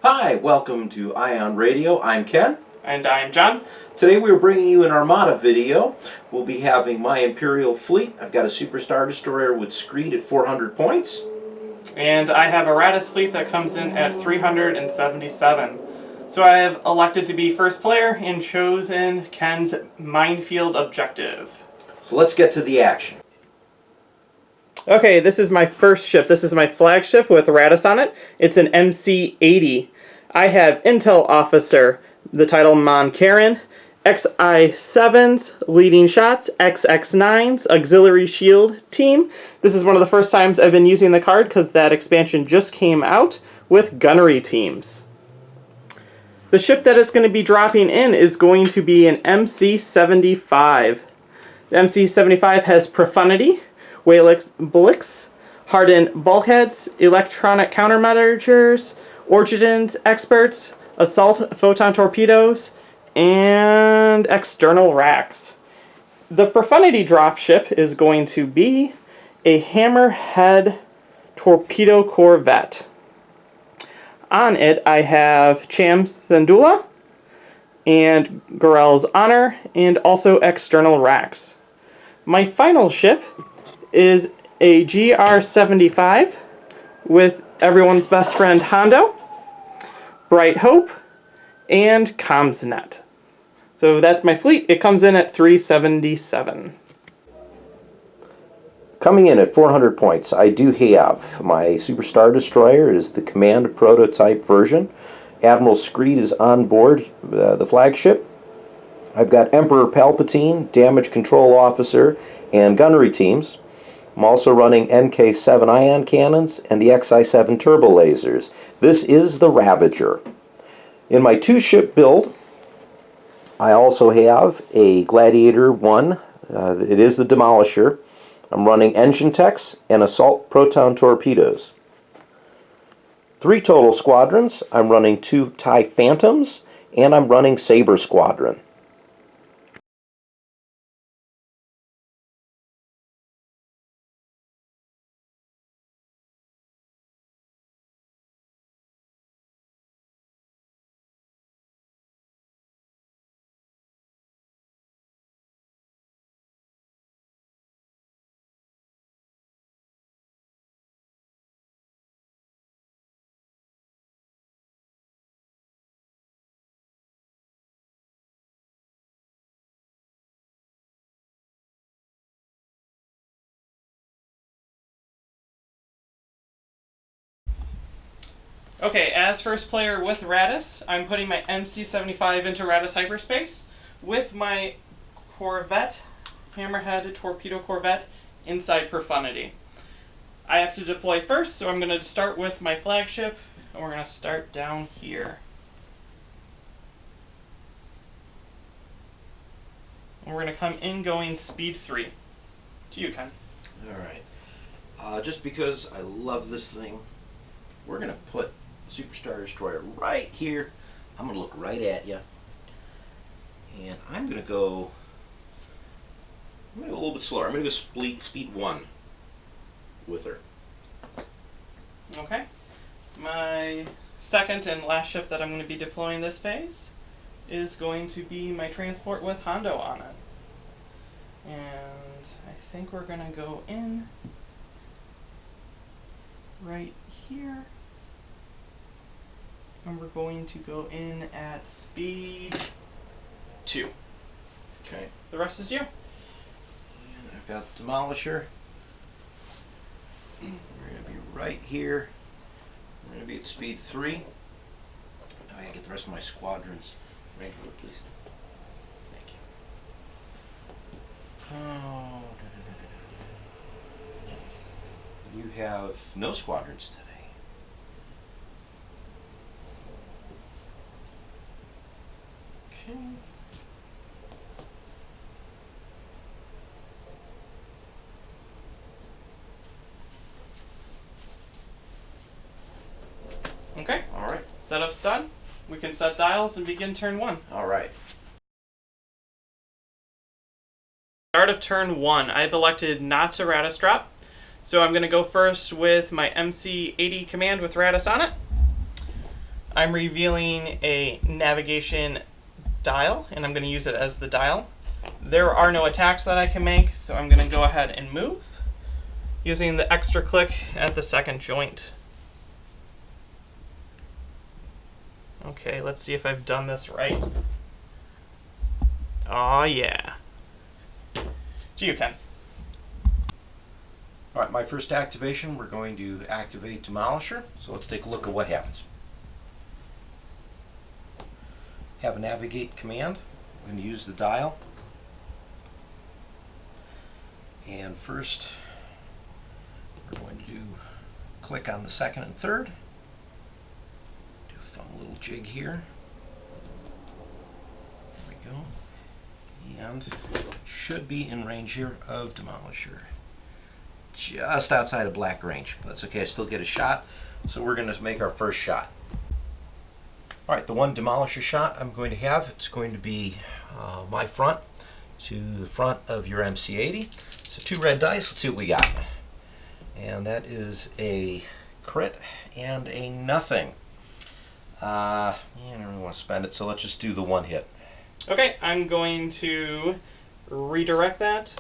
Hi, welcome to Ion Radio. I'm Ken. And I'm John. Today we're bringing you an Armada video. We'll be having my Imperial fleet. I've got a Super Star Destroyer with Screed at 400 points. And I have a Raddus fleet that comes in at 377. So I have elected to be first player and chosen Ken's Minefield objective. So let's get to the action. Okay, this is my first ship. This is my flagship with Raddus on it. It's an MC-80. I have Intel Officer, the title Mon Karren, XI7s, leading shots, XX9s, auxiliary shield team. This is one of the first times I've been using the card because that expansion just came out with Gunnery Teams. The ship that it's going to be dropping in is going to be an MC-75. The MC-75 has Profundity, Walex Blissex, Hardened Bulkheads, Electronic Countermeasures, Ordnance Experts, Assault Photon Torpedoes, and External Racks. The Profundity dropship is going to be a Hammerhead Torpedo Corvette. On it I have Cham Syndulla and Garel's Honor and also External Racks. My final ship is a GR75 with everyone's best friend Hondo, Bright Hope, and CommsNet. So that's my fleet. It comes in at 377. Coming in at 400 points, I do have my Super Star Destroyer. It is the Command prototype version. Admiral Screed is on board the flagship. I've got Emperor Palpatine, Damage Control Officer, and Gunnery Teams. I'm also running NK7 ion cannons and the XI7 Turbolasers. This is the Ravager. In my two-ship build, I also have a Gladiator 1. It is the Demolisher. I'm running engine techs and assault proton torpedoes. 3 total squadrons. I'm running 2 TIE Phantoms, and I'm running Saber Squadron. Okay, as first player with Raddus, I'm putting my MC-75 into Raddus Hyperspace with my Corvette, Hammerhead Torpedo Corvette, inside Profundity. I have to deploy first, so I'm going to start with my flagship, and we're going to start down here. And we're going to come in going speed 3. To you, Ken. Alright. Just because I love this thing, we're going to put Super Star Destroyer right here. I'm going to look right at you. And I'm going to go a little bit slower. I'm going to go speed 1 with her. Okay. My second and last ship that I'm going to be deploying this phase is going to be my transport with Hondo on it. And I think we're going to go in right here. And we're going to go in at speed 2. Okay. The rest is you. And I've got the Demolisher. We're going to be right here. We're going to be at speed 3. Now I got to get the rest of my squadrons. Range rover, please. Thank you. Oh. You have no squadrons today. Okay. Okay. All right. Setup's done. We can set dials and begin turn 1. All right. Start of turn 1. I've elected not to Raddus Drop. So I'm going to go first with my MC-80 command with Raddus on it. I'm revealing a navigation dial, and I'm going to use it as the dial. There are no attacks that I can make, so I'm going to go ahead and move using the extra click at the second joint. Okay, let's see if I've done this right. Aw, yeah. To you, Ken. All right, my first activation, we're going to activate Demolisher. So let's take a look at what happens. Have a navigate command. I'm going to use the dial. And first, we're going to click on the second and third. Do a fun little jig here. There we go. And should be in range here of Demolisher. Just outside of black range. That's okay, I still get a shot. So we're going to make our first shot. Alright, the one Demolisher shot I'm going to have, it's going to be my front to the front of your MC80. So 2 red dice, let's see what we got. And that is a crit and a nothing. I don't really want to spend it, so let's just do the one hit. Okay, I'm going to redirect that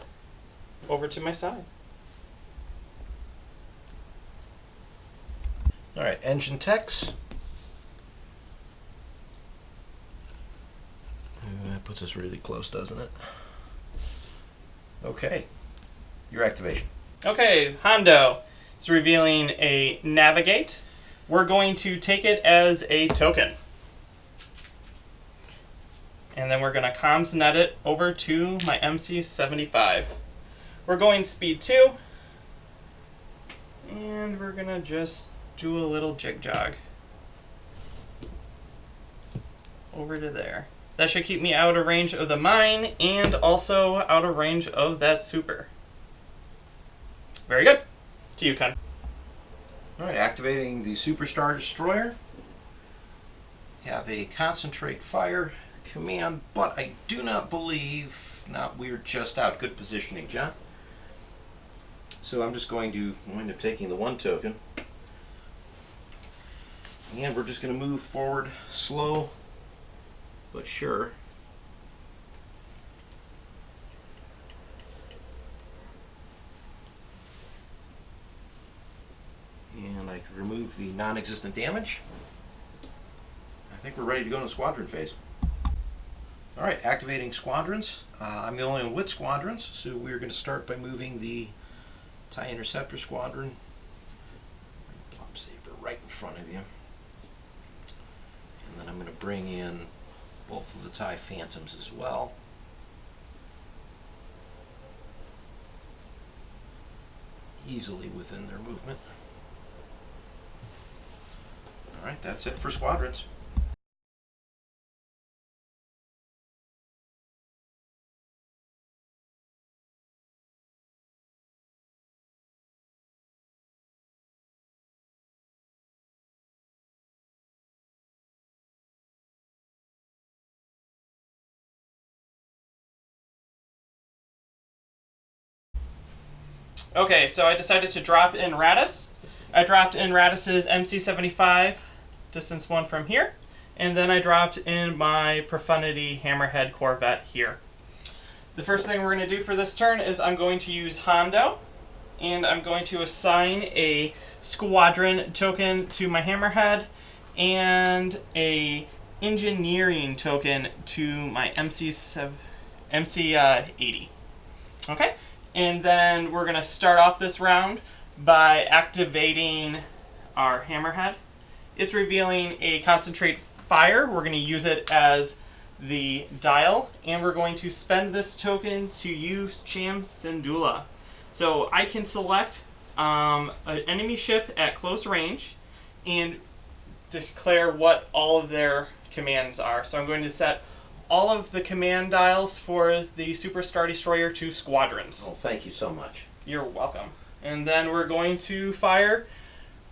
over to my side. Alright, engine techs. That puts us really close, doesn't it? Okay, your activation. Okay, Hondo is revealing a navigate. We're going to take it as a token. And then we're going to comms net it over to my MC75. We're going speed 2. And we're going to just do a little jig jog over to there. That should keep me out of range of the mine and also out of range of that super. Very good. To you, Ken. Alright, activating the Superstar Destroyer. Have a concentrate fire command, but I do not believe, we're just out. Good positioning, John. So I'm just going to wind up taking the 1 token. And we're just going to move forward slow but sure. And I can remove the non-existent damage. I think we're ready to go into squadron phase. Alright, activating squadrons. I'm the only one with squadrons, so we're going to start by moving the TIE Interceptor Squadron. Plop Saber right in front of you. And then I'm going to bring in both of the TIE Phantoms as well. Easily within their movement. Alright, that's it for squadrons. Okay, so I decided to drop in Raddus. I dropped in Raddus's MC75, distance 1 from here, and then I dropped in my Profundity Hammerhead Corvette here. The first thing we're going to do for this turn is I'm going to use Hondo, and I'm going to assign a squadron token to my Hammerhead and a engineering token to my MC80. Okay? And then we're going to start off this round by activating our Hammerhead. It's revealing a concentrate fire. We're going to use it as the dial, and we're going to spend this token to use Cham Syndulla. So I can select an enemy ship at close range and declare what all of their commands are. So I'm going to set all of the command dials for the Super Star Destroyer to squadrons. Oh, thank you so much. You're welcome. And then we're going to fire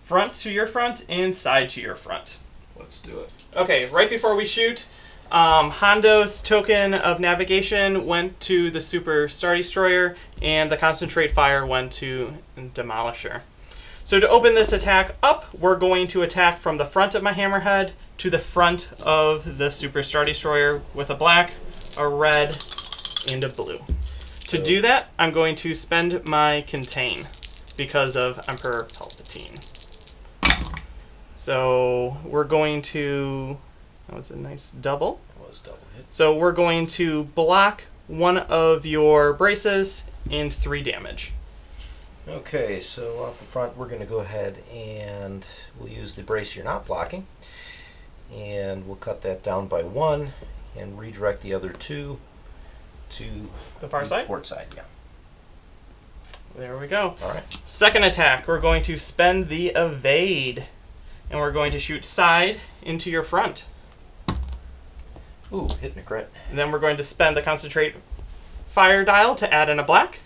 front to your front and side to your front. Let's do it. Okay, right before we shoot, Hondo's token of navigation went to the Super Star Destroyer, and the concentrate fire went to Demolisher. So to open this attack up, we're going to attack from the front of my Hammerhead to the front of the Super Star Destroyer with a black, a red, and a blue. To do that, I'm going to spend my Contain because of Emperor Palpatine. So we're going to... That was a nice double. That was double hit. So we're going to block one of your braces and 3 damage. Okay, so off the front, we're going to go ahead and we'll use the brace you're not blocking. And we'll cut that down by 1 and redirect the other 2 to the far side? Port side, yeah. There we go. All right. Second attack, we're going to spend the Evade. And we're going to shoot side into your front. Ooh, hitting a crit. And then we're going to spend the Concentrate Fire dial to add in a black.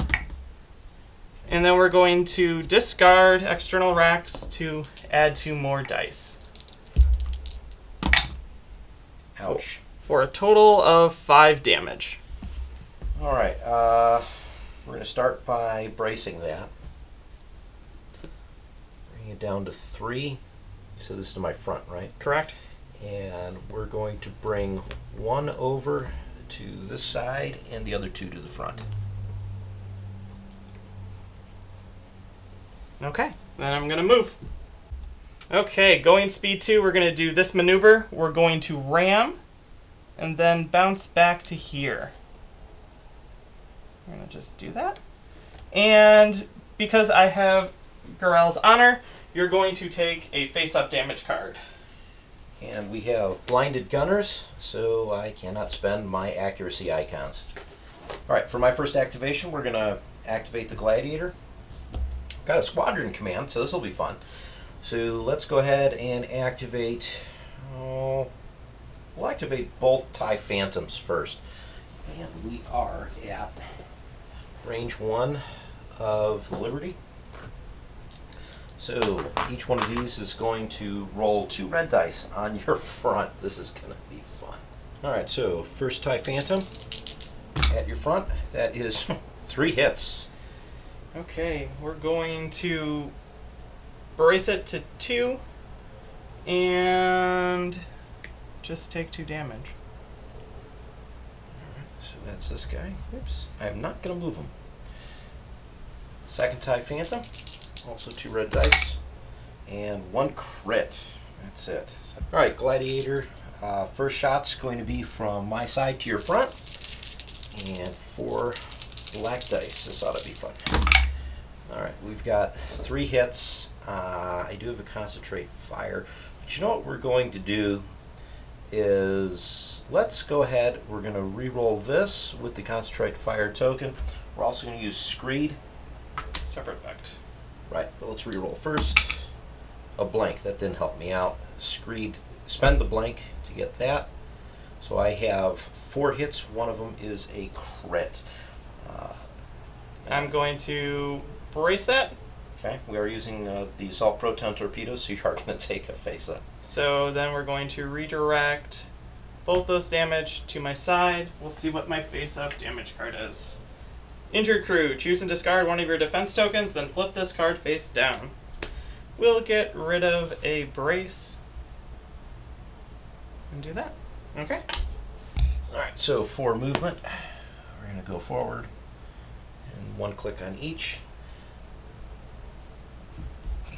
And then we're going to discard external racks to add 2 more dice. Ouch. For a total of 5 damage. All right, we're going to start by bracing that. Bring it down to 3. So this is to my front, right? Correct. And we're going to bring 1 over to this side and the other 2 to the front. Okay, then I'm going to move. Okay, going speed 2, we're going to do this maneuver. We're going to ram and then bounce back to here. I'm going to just do that. And because I have Garel's Honor, you're going to take a face-up damage card. And we have blinded gunners, so I cannot spend my accuracy icons. All right, for my first activation, we're going to activate the Gladiator. Got a squadron command, so this will be fun. So let's go ahead and activate... we'll activate both TIE Phantoms first. And we are at range 1 of Liberty. So each one of these is going to roll 2 red dice on your front. This is going to be fun. All right, so first TIE Phantom at your front. That is 3 hits. Okay, we're going to brace it to 2 and just take 2 damage. All right, so that's this guy. Oops, I'm not going to move him. Second TIE Phantom. Also 2 red dice, and 1 crit. That's it. All right, Gladiator. First shot's going to be from my side to your front, and 4 black dice. This ought to be fun. All right, we've got 3 hits. I do have a Concentrate Fire, but you know what we're going to do is let's go ahead. We're going to re-roll this with the Concentrate Fire token. We're also going to use Screed. Separate effect. Right, but let's re-roll first. A blank, that didn't help me out. Screed, spend the blank to get that. So I have 4 hits, one of them is a crit. I'm going to brace that. Okay, we are using the Assault Proton Torpedoes, so you are going to take a face-up. So then we're going to redirect both those damage to my side. We'll see what my face-up damage card is. Injured crew, choose and discard one of your defense tokens, then flip this card face down. We'll get rid of a brace and do that. Okay. Alright, so for movement, we're going to go forward and 1 click on each.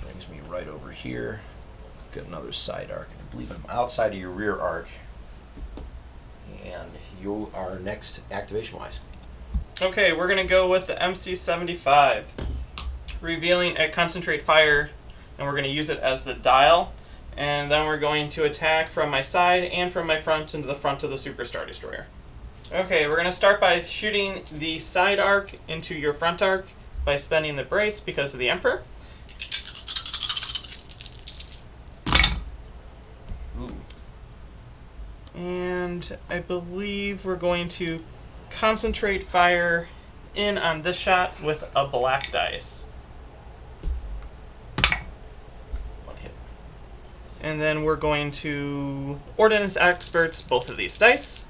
Brings me right over here. Got another side arc. I believe I'm outside of your rear arc. And you are next activation-wise. Okay, we're going to go with the MC75, revealing a Concentrate Fire, and we're going to use it as the dial, and then we're going to attack from my side and from my front into the front of the Super Star Destroyer. Okay, we're going to start by shooting the side arc into your front arc by spending the brace because of the Emperor. Ooh. And I believe we're going to Concentrate Fire in on this shot with a black dice. 1 hit. And then we're going to Ordnance Experts both of these dice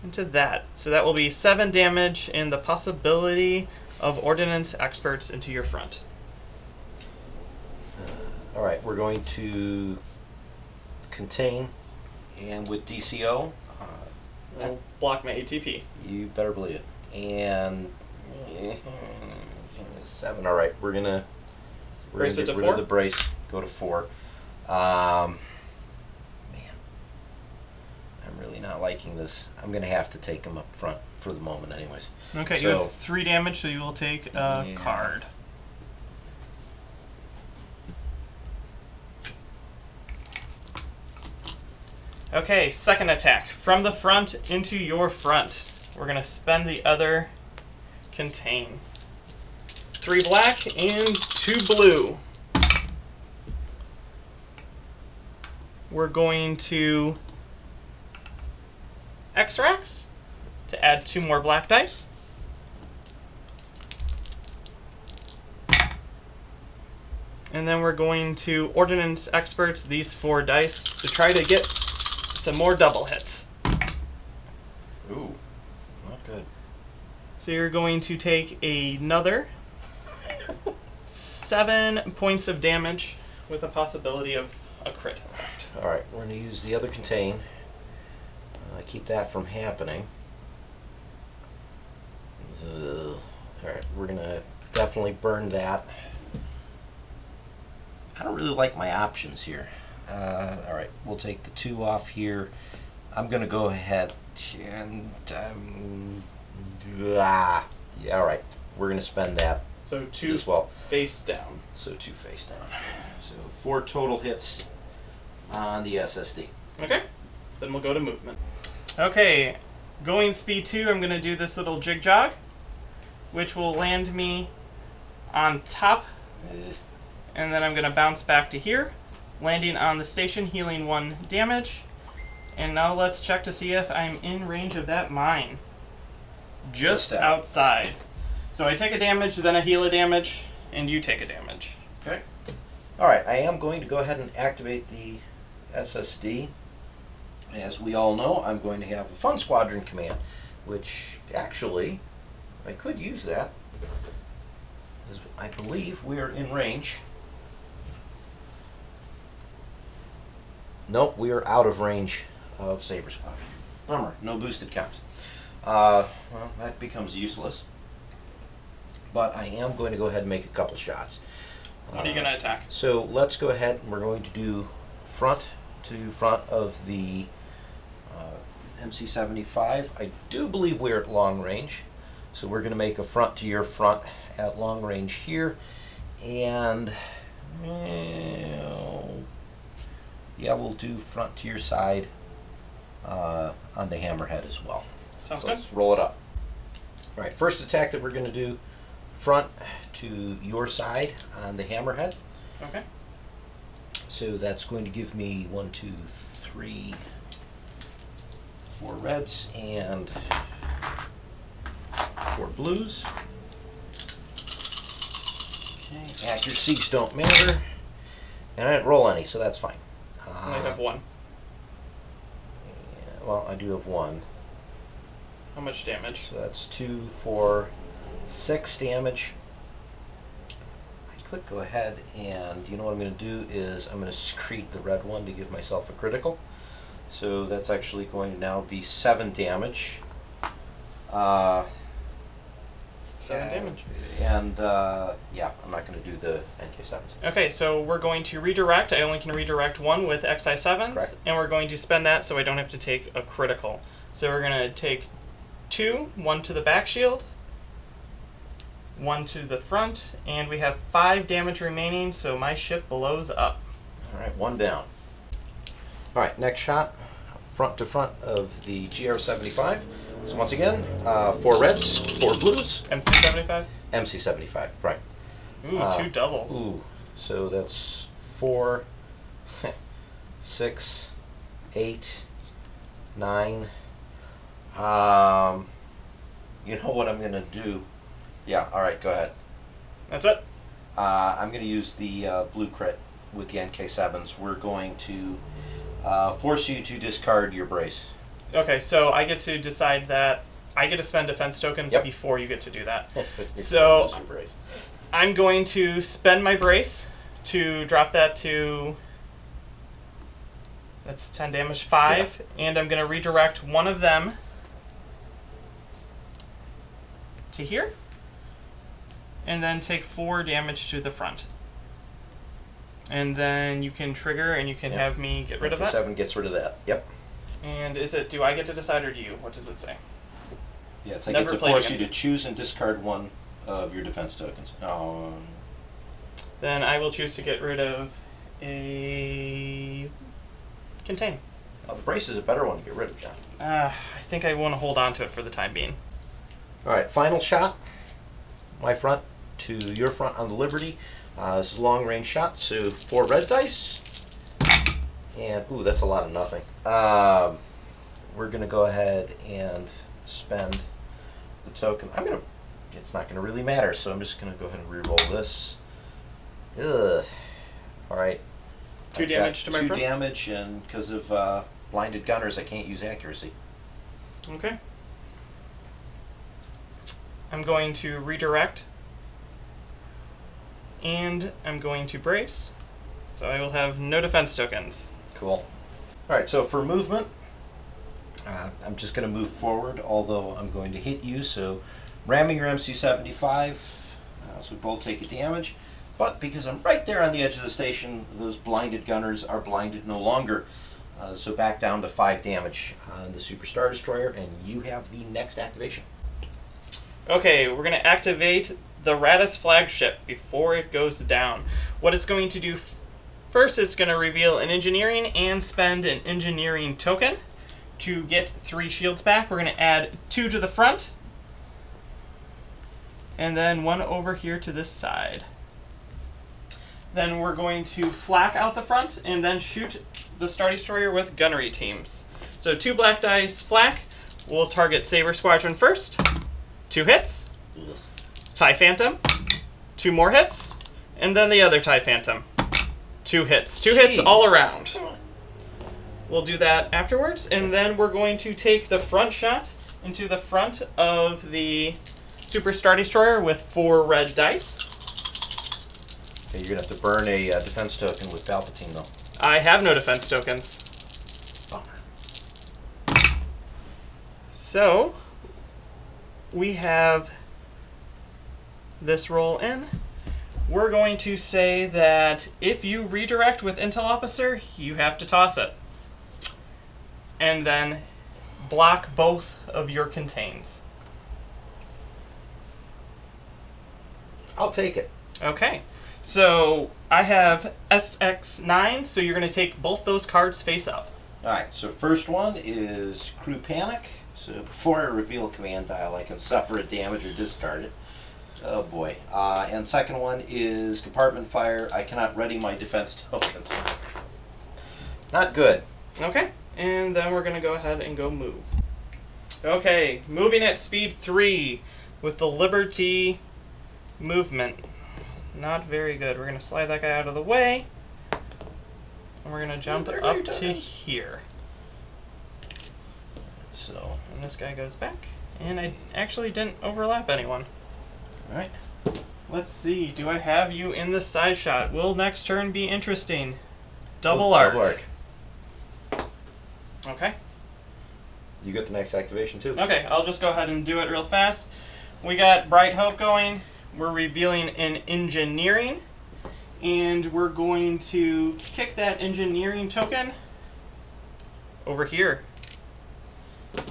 into that. So that will be 7 damage and the possibility of Ordnance Experts into your front. All right, we're going to contain, and with DCO, I'll block my ATP. you better believe it. And 7. All right, we're gonna Brace it get to rid 4? of the brace. Go to 4. Man, I'm really not liking this. I'm gonna have to take him up front for the moment, anyways. Okay, so, you have 3 damage, so you will take a card. Okay, second attack. From the front into your front. We're going to spend the other contain. 3 black and 2 blue. We're going to X-Rax to add 2 more black dice. And then we're going to Ordnance Experts these 4 dice to try to get some more double hits. ooh, not good. So you're going to take another 7 points of damage with a possibility of a crit effect. All right, we're gonna use the other contain. Keep that from happening. All right, we're gonna definitely burn that. I don't really like my options here. All right, we'll take the 2 off here. I'm gonna go ahead and yeah, all right, we're gonna spend that So 2 as well. face down. So 2 face down. So 4 total hits on the SSD. Okay, then we'll go to movement. Okay, going speed 2, I'm going to do this little jig jog, which will land me on top, and then I'm going to bounce back to here, landing on the station, healing 1 damage. And now let's check to see if I'm in range of that mine. Just outside. So I take a damage, then I heal a damage, and you take a damage. Okay. All right, I am going to go ahead and activate the SSD. As we all know, I'm going to have a Fun Squadron command, which actually, I could use that, as I believe we are in range. Nope, we are out of range of Saber Squadron. Bummer, no boosted counts. Well, that becomes useless. But I am going to go ahead and make a couple shots. What are you going to attack? So let's go ahead and we're going to do front to front of the MC-75. I do believe we're at long range. So we're going to make a front to your front at long range here. And yeah, we'll do front to your side on the Hammerhead as well. Sounds So good. let's roll it up. All right, first attack that we're going to do, front to your side on the Hammerhead. Okay. So that's going to give me 1, 2, 3, 4 reds and 4 blues. Okay, accuracies don't matter. And I didn't roll any, so that's fine. I only have 1. Yeah, well, I do have 1. How much damage? So that's 2, 4, 6 damage. I could go ahead and, you know what I'm going to do is I'm going to Screed the red one to give myself a critical. So that's actually going to now be 7 damage. 7 damage. And yeah, I'm not going to do the NK7s. Okay, so we're going to redirect. I only can redirect 1 with XI7s. Correct. And we're going to spend that so I don't have to take a critical. So we're going to take 2, 1 to the back shield, 1 to the front, and we have 5 damage remaining, so my ship blows up. Alright, 1 down. Alright, next shot, front to front of the GR75. So once again, 4 reds, 4 blues. MC75? MC75, right. Ooh, 2 doubles. Ooh, so that's 4, 6, 8, 9. You know what I'm going to do? Yeah, alright, go ahead. That's it? I'm going to use the blue crit with the NK7s. We're going to force you to discard your brace. Okay, so I get to decide that I get to spend defense tokens Yep. before you get to do that. You're So gonna lose your brace. I'm going to spend my brace to drop that to, that's 10 damage, 5, and I'm going to redirect one of them to here, and then take 4 damage to the front. And then you can trigger and you can have me get rid of that. 7 gets rid of that. Yep. And is it, do I get to decide or do you? What does it say? Yeah, it's like it to force you to choose and discard one of your defense tokens. Then I will choose to get rid of a contain. Oh, the brace is a better one to get rid of, John. I think I want to hold on to it for the time being. All right, final shot. My front to your front on the Liberty. This is a long range shot, so 4 red dice. And, ooh, that's a lot of nothing. We're going to go ahead and spend the token. It's not going to really matter, so I'm just going to go ahead and re-roll this. Ugh. All right. 2 damage to my front? 2 damage, and because of blinded gunners, I can't use accuracy. Okay. I'm going to redirect. And I'm going to brace. So I will have no defense tokens. Cool. Alright, so for movement, I'm just going to move forward, although I'm going to hit you, so ramming your MC-75, so we both take a damage, but because I'm right there on the edge of the station, those blinded gunners are blinded no longer, so back down to 5 damage on the Super Star Destroyer, and you have the next activation. Okay, we're going to activate the Raddus flagship before it goes down. What it's going to do first is going to reveal an engineering and spend an engineering token to get 3 shields back. We're going to add 2 to the front and then 1 over here to this side. Then we're going to flak out the front and then shoot the Star Destroyer with Gunnery Teams. So 2 black dice flak. We'll target Saber Squadron first. 2 hits. Ugh. TIE Phantom, 2 more hits, and then the other TIE Phantom. 2 hits. 2 hits all around. We'll do that afterwards, and then we're going to take the front shot into the front of the Super Star Destroyer with 4 red dice. Okay, you're going to have to burn a defense token with Palpatine, though. I have no defense tokens. Bummer. So, we have this roll in. We're going to say that if you redirect with Intel Officer, you have to toss it. And then block both of your contains. I'll take it. Okay. So I have SX9, so you're going to take both those cards face up. Alright, so first one is Crew Panic. So before I reveal command dial, I can suffer a damage or discard it. Oh boy. And second one is Compartment Fire. I cannot ready my defense tokens. Not good. Okay. And then we're going to go ahead and go move. Okay. Moving at speed 3 with the Liberty movement. Not very good. We're going to slide that guy out of the way. And we're going to jump up to here. So. And this guy goes back. And I actually didn't overlap anyone. Alright. Let's see. Do I have you in the side shot? Will next turn be interesting? Double arc. Double arc. Okay. You get the next activation too. Okay, I'll just go ahead and do it real fast. We got Bright Hope going. We're revealing an engineering. And we're going to kick that engineering token over here.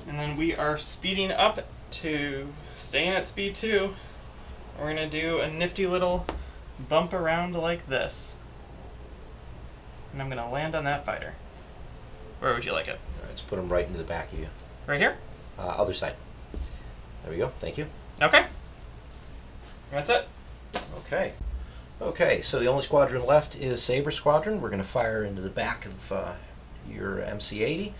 And then we are speeding up to staying at speed 2. We're going to do a nifty little bump around like this. And I'm going to land on that fighter. Where would you like it? Alright, let's put him right into the back of you. Right here? Other side. There we go. Thank you. Okay. That's it. Okay. Okay, so the only squadron left is Saber Squadron. We're going to fire into the back of your MC-80.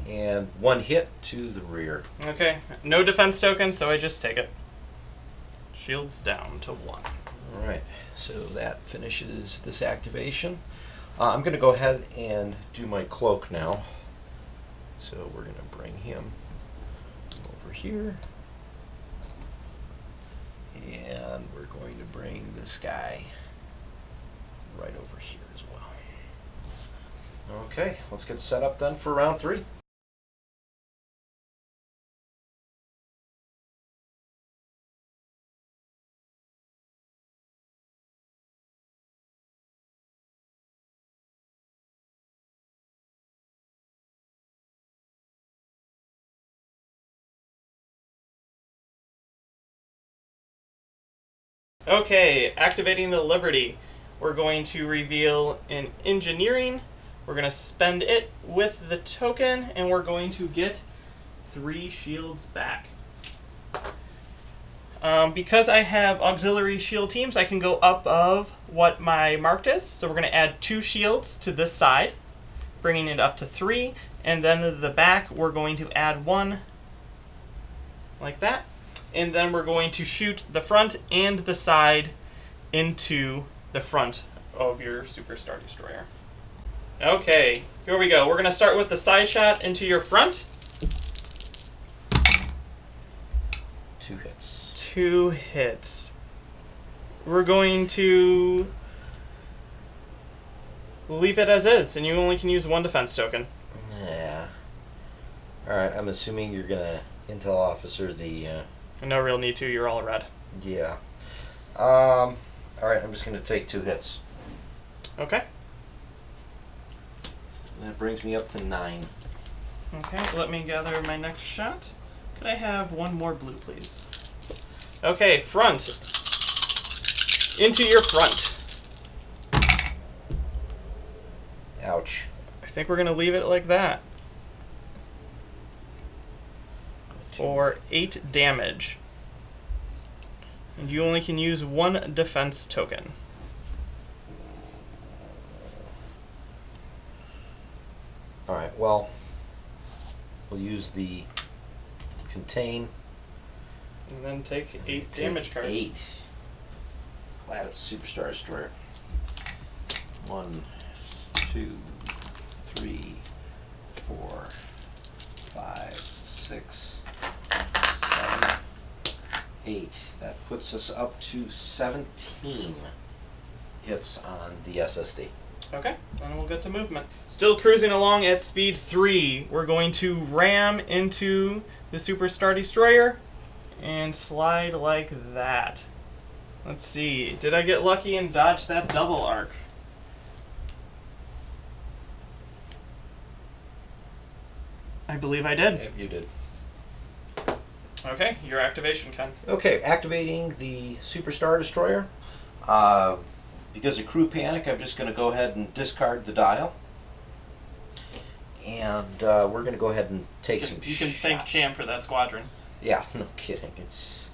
And 1 hit to the rear. Okay. No defense token, so I just take it. Shields down to 1. Alright, so that finishes this activation. I'm going to go ahead and do my cloak now. So we're going to bring him over here. And we're going to bring this guy right Okay, let's get set up then for round 3. Okay, activating the Liberty. We're going to reveal an engineering. We're going to spend it with the token, and we're going to get 3 shields back. Because I have auxiliary shield teams, I can go up of what my marked is. So we're going to add 2 shields to this side, bringing it up to 3. And then the back, we're going to add 1 like that. And then we're going to shoot the front and the side into the front of your Super Star Destroyer. Okay, here we go. We're going to start with the side shot into your front. 2 hits. 2 hits. We're going to leave it as is, and you only can use 1 defense token. Yeah. Alright, I'm assuming you're going to intel officer the... No real need to, you're all red. Yeah. Alright, I'm just going to take 2 hits. Okay. That brings me up to 9. Okay, let me gather my next shot. Could I have 1 more blue, please? Okay, front. Into your front. Ouch. I think we're going to leave it like that. For 8 damage. And you only can use 1 defense token. Alright, well, we'll use the contain. And then take 8 Take damage cards. 8. Glad it's Superstar Destroyer. 1, 2, 3, 4, 5, 6, 7, 8. That puts us up to 17 hits on the SSD. Okay, then we'll get to movement. Still cruising along at speed 3. We're going to ram into the Super Star Destroyer and slide like that. Let's see, did I get lucky and dodge that double arc? I believe I did. Yep, you did. Okay, your activation, Ken. Okay, activating the Superstar Destroyer. Because of crew panic, I'm just going to go ahead and discard the dial. And we're going to go ahead and take some shots. You can thank Cham for that squadron. Yeah, no kidding. It's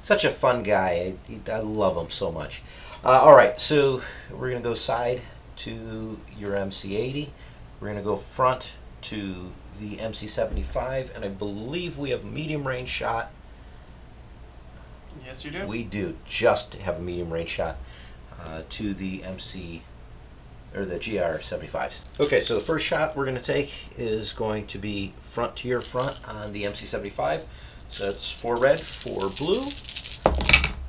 such a fun guy. I love him so much. Alright, so we're going to go side to your MC-80. We're going to go front to the MC-75. And I believe we have a medium range shot. Yes, you do. We do just have a medium range shot to the MC or the GR-75s. Okay, so the first shot we're going to take is going to be front to your front on the MC-75. So that's 4 red, 4 blue.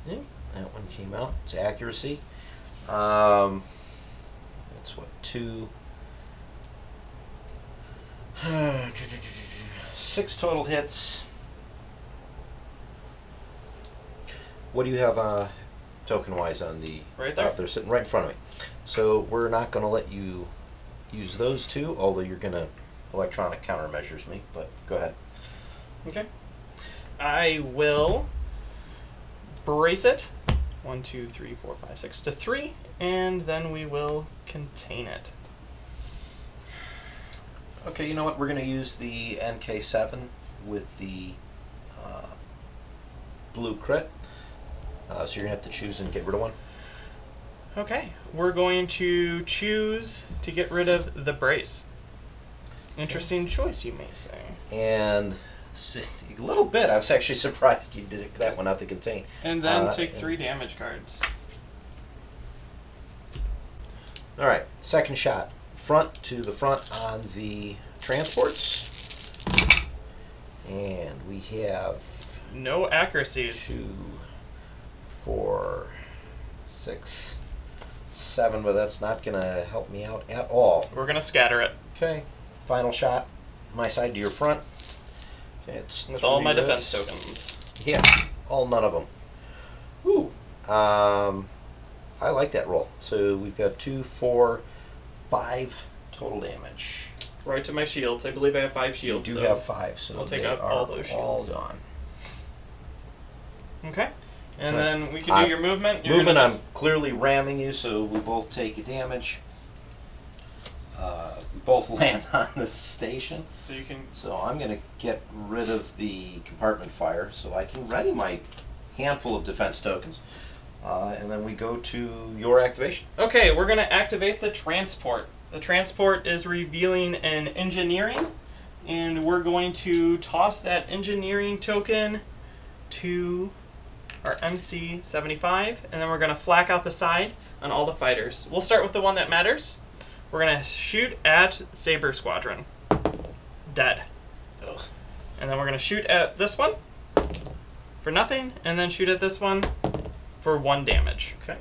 Yeah, that one came out. It's accuracy. That's what, 2. 6 total hits. What do you have token-wise on the... Right there. They're sitting right in front of me. So we're not going to let you use those 2, although you're going to electronic countermeasures me, but go ahead. Okay. I will brace it. 1, 2, 3, 4, 5, 6 to 3, and then we will contain it. Okay, you know what? We're going to use the NK7 with the blue crit. So you're going to have to choose and get rid of one. Okay, we're going to choose to get rid of the brace. Interesting choice, you may say. And a little bit. I was actually surprised you did that one out to contain. And then take 3 damage cards. Alright, second shot. Front to the front on the transports. And we have... No accuracies. 2, 4, 6, 7, but that's not going to help me out at all. We're going to scatter it. Okay, final shot. My side to your front. Okay, it's with all my reds. defense tokens. Yeah, all none of them. Ooh. I like that roll. So we've got 2, 4, 5 total damage. Right to my shields. I believe I have 5 shields. You do have 5, so we'll take they out are all those shields. all gone. Okay. And then we can do your movement. You're movement, just... I'm clearly ramming you, so we both take a damage. We both land on the station. So you can... So I'm going to get rid of the compartment fire so I can ready my handful of defense tokens. And then we go to your activation. Okay, we're going to activate the transport. The transport is revealing an engineering, and we're going to toss that engineering token to our MC75, and then we're going to flak out the side on all the fighters. We'll start with the one that matters. We're going to shoot at Saber Squadron. Dead. Ugh. And then we're going to shoot at this one for nothing, and then shoot at this one for 1 damage. Okay.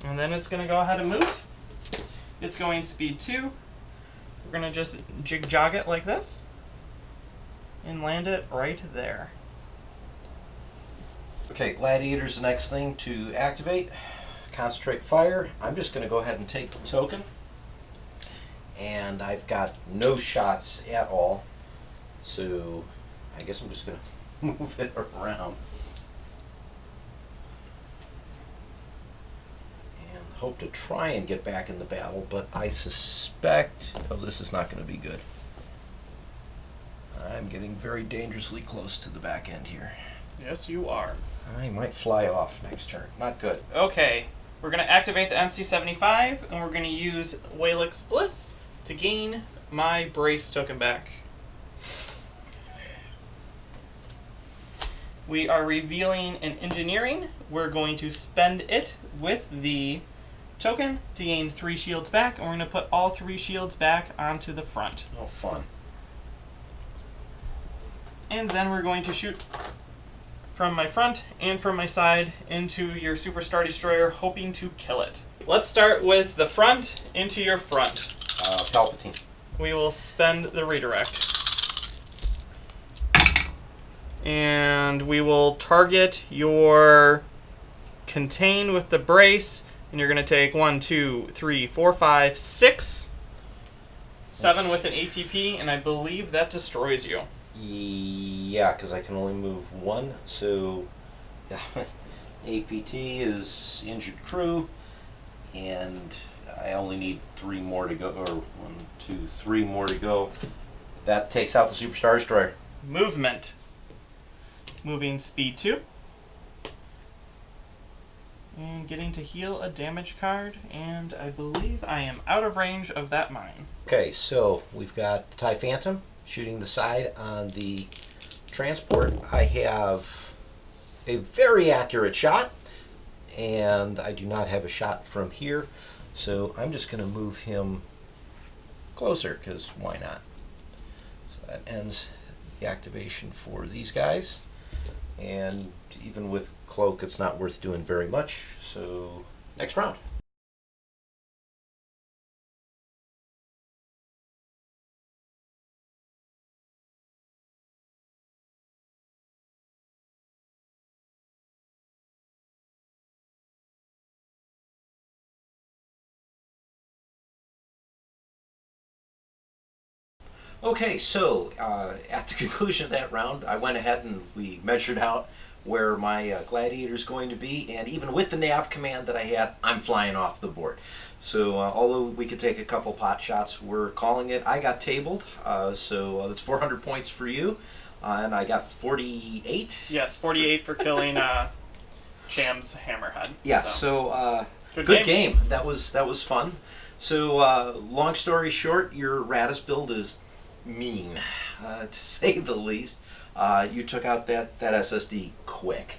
And then it's going to go ahead and move. It's going speed 2. We're going to just jig-jog it like this and land it right there. Okay, Gladiator's the next thing to activate. Concentrate fire. I'm just going to go ahead and take the token. And I've got no shots at all. So I guess I'm just going to move it around. And hope to try and get back in the battle, but I suspect... Oh, this is not going to be good. I'm getting very dangerously close to the back end here. Yes, you are. I might fly off next turn. Not good. Okay, we're going to activate the MC75, and we're going to use Walex Blissex to gain my brace token back. We are revealing an engineering. We're going to spend it with the token to gain 3 shields back, and we're going to put all 3 shields back onto the front. Oh, fun. And then we're going to shoot from my front and from my side into your Super Star Destroyer, hoping to kill it. Let's start with the front into your front. Palpatine. We will spend the redirect. And we will target your contain with the brace, and you're going to take 1, 2, 3, 4, 5, 6, 7 with an ATP, and I believe that destroys you. Yeah, because I can only move 1, so yeah, APT is injured crew, and I only need 3 more to go, or 1, 2, 3 more to go. That takes out the Super Star Destroyer. Movement. Moving speed 2. And getting to heal a damage card, and I believe I am out of range of that mine. Okay, so we've got the TIE Phantom shooting the side on the transport. I have a very accurate shot, and I do not have a shot from here, so I'm just going to move him closer, because why not? So that ends the activation for these guys, and even with Cloak, it's not worth doing very much, so next round. Okay, so at the conclusion of that round, I went ahead and we measured out where my Gladiator is going to be, and even with the nav command that I had, I'm flying off the board. So although we could take a couple pot shots, we're calling it. I got tabled, so that's 400 points for you, and I got 48. Yes, 48 for killing Cham's Hammerhead. Yeah, so good game. That was fun. So long story short, your Raddus build is mean, to say the least. You took out that SSD quick.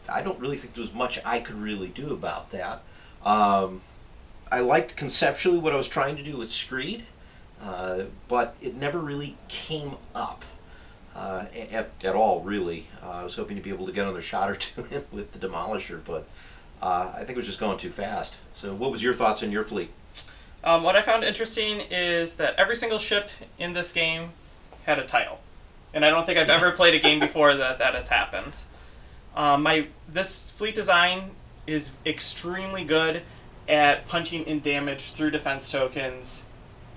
I don't really think there was much I could really do about that. I liked conceptually what I was trying to do with Screed, but it never really came up at all, really. I was hoping to be able to get another shot or two in with the Demolisher, but I think it was just going too fast. So what was your thoughts on your fleet? What I found interesting is that every single ship in this game had a title. And I don't think I've ever played a game before that has happened. This fleet design is extremely good at punching in damage through defense tokens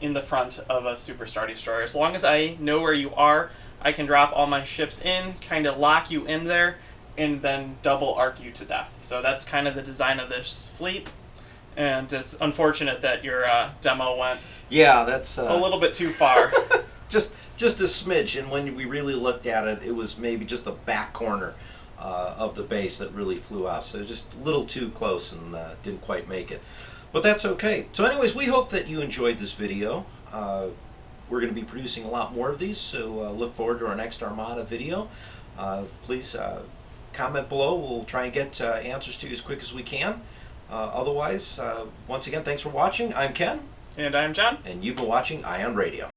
in the front of a Superstar Destroyer. As long as I know where you are, I can drop all my ships in, kind of lock you in there, and then double arc you to death. So that's kind of the design of this fleet. And it's unfortunate that your demo went that's a little bit too far. just a smidge, and when we really looked at it, it was maybe just the back corner of the base that really flew out. So it was just a little too close and didn't quite make it. But that's okay. So anyways, we hope that you enjoyed this video. We're going to be producing a lot more of these, so look forward to our next Armada video. Please comment below. We'll try and get answers to you as quick as we can. Otherwise, once again, thanks for watching. I'm Ken. And I'm John. And you've been watching Ion Radio.